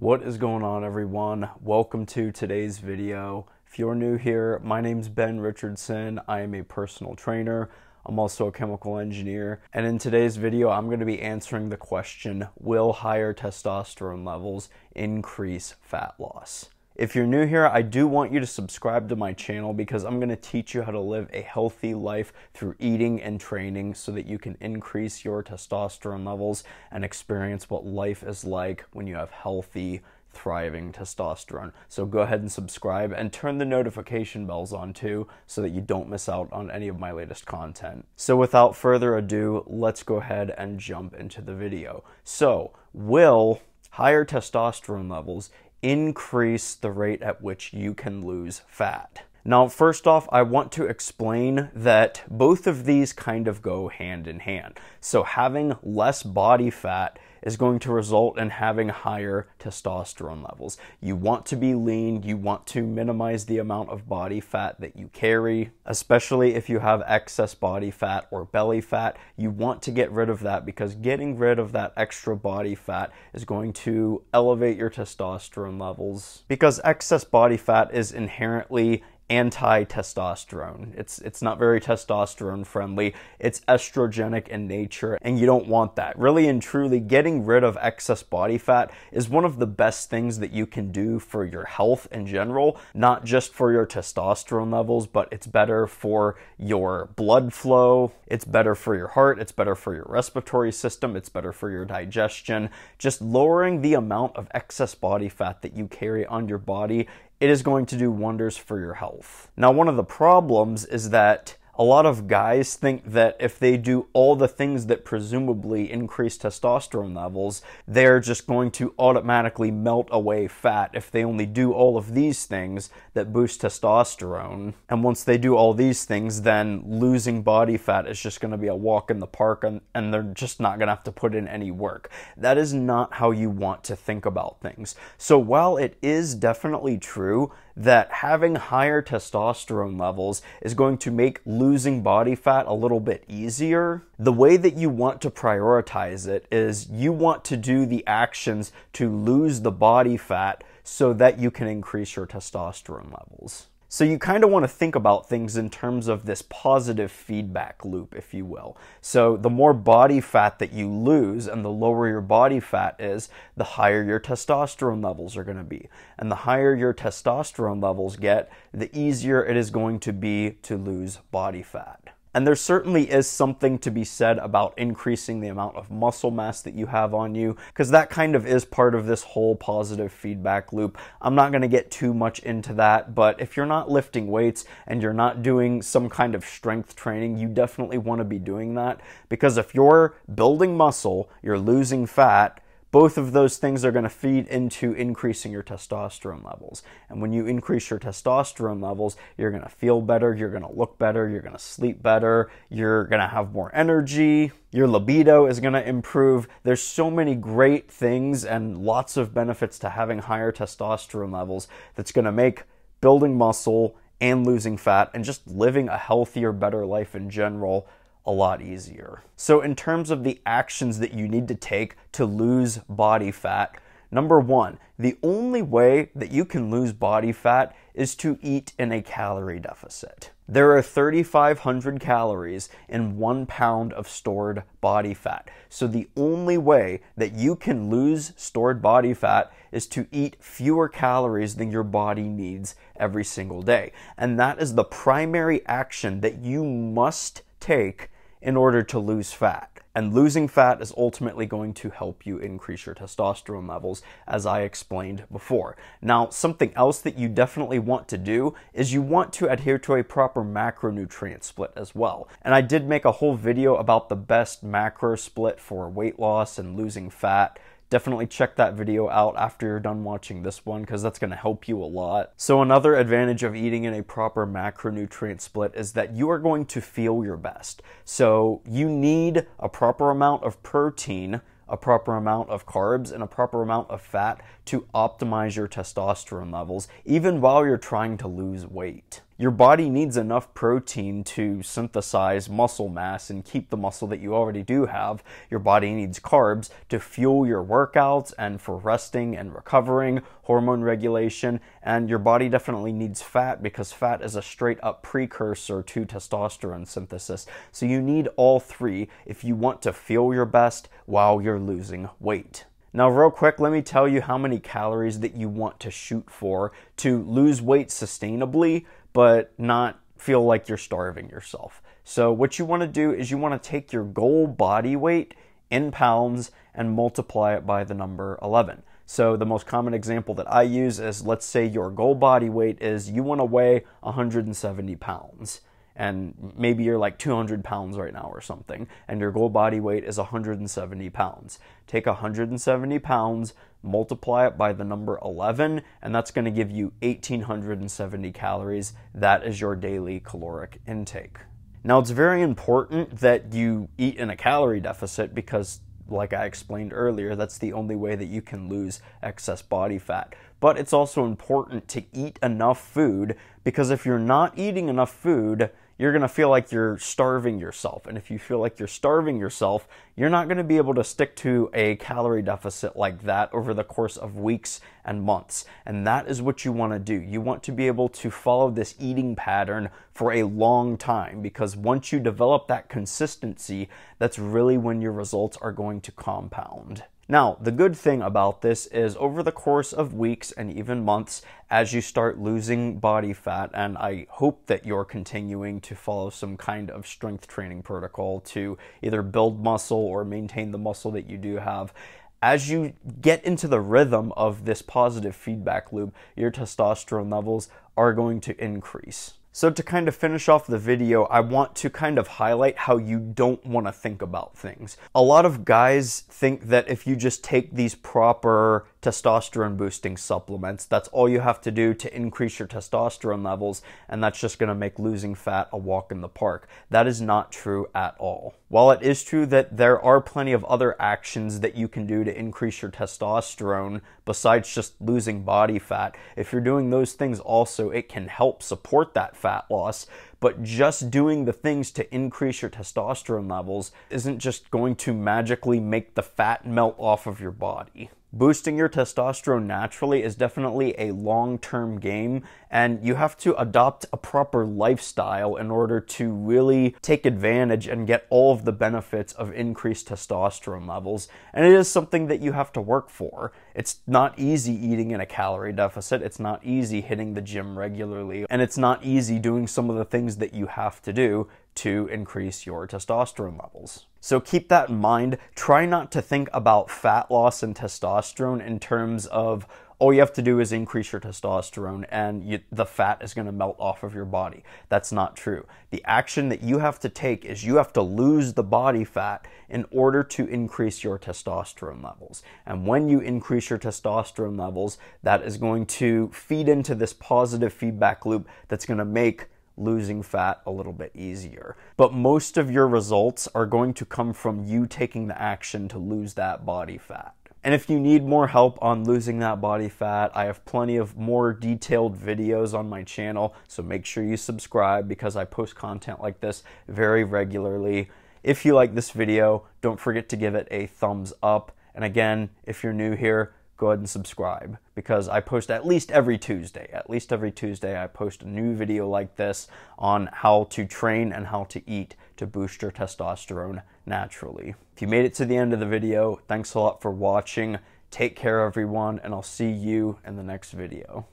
What is going on, everyone? Welcome to today's video. If you're new here, my name's Ben Richardson. I am a personal trainer. I'm also a chemical engineer. And in today's video, I'm going to be answering the question, will higher testosterone levels increase fat loss? If you're new here, I do want you to subscribe to my channel because I'm going to teach you how to live a healthy life through eating and training so that you can increase your testosterone levels and experience what life is like when you have healthy, thriving testosterone. So go ahead and subscribe and turn the notification bells on too so that you don't miss out on any of my latest content. So without further ado, let's go ahead and jump into the video. So, will higher testosterone levels increase the rate at which you can lose fat? Now, first off, I want to explain that both of these kind of go hand in hand. So having less body fat is going to result in having higher testosterone levels. You want to be lean, you want to minimize the amount of body fat that you carry, especially if you have excess body fat or belly fat. You want to get rid of that because getting rid of that extra body fat is going to elevate your testosterone levels, because excess body fat is inherently anti-testosterone. It's not very testosterone friendly. It's estrogenic in nature, and you don't want that. Really and truly, getting rid of excess body fat is one of the best things that you can do for your health in general, not just for your testosterone levels, but it's better for your blood flow, it's better for your heart, it's better for your respiratory system, it's better for your digestion. Just lowering the amount of excess body fat that you carry on your body, it is going to do wonders for your health. Now, one of the problems is that a lot of guys think that if they do all the things that presumably increase testosterone levels, they're just going to automatically melt away fat if they only do all of these things that boost testosterone. And once they do all these things, then losing body fat is just going to be a walk in the park, and they're just not going to have to put in any work. That is not how you want to think about things. So while it is definitely true that having higher testosterone levels is going to make losing body fat a little bit easier, the way that you want to prioritize it is you want to do the actions to lose the body fat so that you can increase your testosterone levels. So you kind of want to think about things in terms of this positive feedback loop, if you will. So the more body fat that you lose and the lower your body fat is, the higher your testosterone levels are going to be. And the higher your testosterone levels get, the easier it is going to be to lose body fat. And there certainly is something to be said about increasing the amount of muscle mass that you have on you, because that kind of is part of this whole positive feedback loop. I'm not going to get too much into that, but if you're not lifting weights and you're not doing some kind of strength training, you definitely want to be doing that, because if you're building muscle, you're losing fat, both of those things are going to feed into increasing your testosterone levels. And when you increase your testosterone levels, you're going to feel better, you're going to look better, you're going to sleep better, you're going to have more energy, your libido is going to improve. There's so many great things and lots of benefits to having higher testosterone levels that's going to make building muscle and losing fat and just living a healthier, better life in general a lot easier. So in terms of the actions that you need to take to lose body fat, number one, the only way that you can lose body fat is to eat in a calorie deficit. There are 3,500 calories in 1 pound of stored body fat. So the only way that you can lose stored body fat is to eat fewer calories than your body needs every single day. And that is the primary action that you must take in order to lose fat. And losing fat is ultimately going to help you increase your testosterone levels, as I explained before. Now, something else that you definitely want to do is you want to adhere to a proper macronutrient split as well. And I did make a whole video about the best macro split for weight loss and losing fat. Definitely check that video out after you're done watching this one, because that's going to help you a lot. So another advantage of eating in a proper macronutrient split is that you are going to feel your best. So you need a proper amount of protein, a proper amount of carbs, and a proper amount of fat to optimize your testosterone levels, even while you're trying to lose weight. Your body needs enough protein to synthesize muscle mass and keep the muscle that you already do have. Your body needs carbs to fuel your workouts and for resting and recovering, hormone regulation, and your body definitely needs fat because fat is a straight up precursor to testosterone synthesis. So you need all three if you want to feel your best while you're losing weight. Now, real quick, let me tell you how many calories that you want to shoot for to lose weight sustainably, but not feel like you're starving yourself. So what you want to do is you want to take your goal body weight in pounds and multiply it by the number 11. So the most common example that I use is, let's say your goal body weight is you want to weigh 170 pounds. And maybe you're like 200 pounds right now or something, and your goal body weight is 170 pounds. Take 170 pounds, multiply it by the number 11, and that's going to give you 1,870 calories. That is your daily caloric intake. Now, it's very important that you eat in a calorie deficit because, like I explained earlier, that's the only way that you can lose excess body fat. But it's also important to eat enough food, because if you're not eating enough food, you're going to feel like you're starving yourself. And if you feel like you're starving yourself, you're not going to be able to stick to a calorie deficit like that over the course of weeks and months. And that is what you want to do. You want to be able to follow this eating pattern for a long time, because once you develop that consistency, that's really when your results are going to compound. Now, the good thing about this is over the course of weeks and even months, as you start losing body fat, and I hope that you're continuing to follow some kind of strength training protocol to either build muscle or maintain the muscle that you do have, as you get into the rhythm of this positive feedback loop, your testosterone levels are going to increase. So to kind of finish off the video, I want to kind of highlight how you don't want to think about things. A lot of guys think that if you just take these proper testosterone boosting supplements, that's all you have to do to increase your testosterone levels, and that's just going to make losing fat a walk in the park. That is not true at all. While it is true that there are plenty of other actions that you can do to increase your testosterone besides just losing body fat, if you're doing those things also, it can help support that fat loss. But just doing the things to increase your testosterone levels isn't just going to magically make the fat melt off of your body. Boosting your testosterone naturally is definitely a long-term game, and you have to adopt a proper lifestyle in order to really take advantage and get all of the benefits of increased testosterone levels. And it is something that you have to work for. It's not easy eating in a calorie deficit, it's not easy hitting the gym regularly, and it's not easy doing some of the things that you have to do to increase your testosterone levels. So keep that in mind. Try not to think about fat loss and testosterone in terms of all you have to do is increase your testosterone and the fat is going to melt off of your body. That's not true. The action that you have to take is you have to lose the body fat in order to increase your testosterone levels. And when you increase your testosterone levels, that is going to feed into this positive feedback loop that's going to make losing fat a little bit easier. But most of your results are going to come from you taking the action to lose that body fat. And if you need more help on losing that body fat, I have plenty of more detailed videos on my channel, so make sure you subscribe because I post content like this very regularly. If you like this video, don't forget to give it a thumbs up. And again, if you're new here, go ahead and subscribe because I post at least every Tuesday. At least every Tuesday I post a new video like this on how to train and how to eat to boost your testosterone naturally. If you made it to the end of the video, thanks a lot for watching. Take care everyone, and I'll see you in the next video.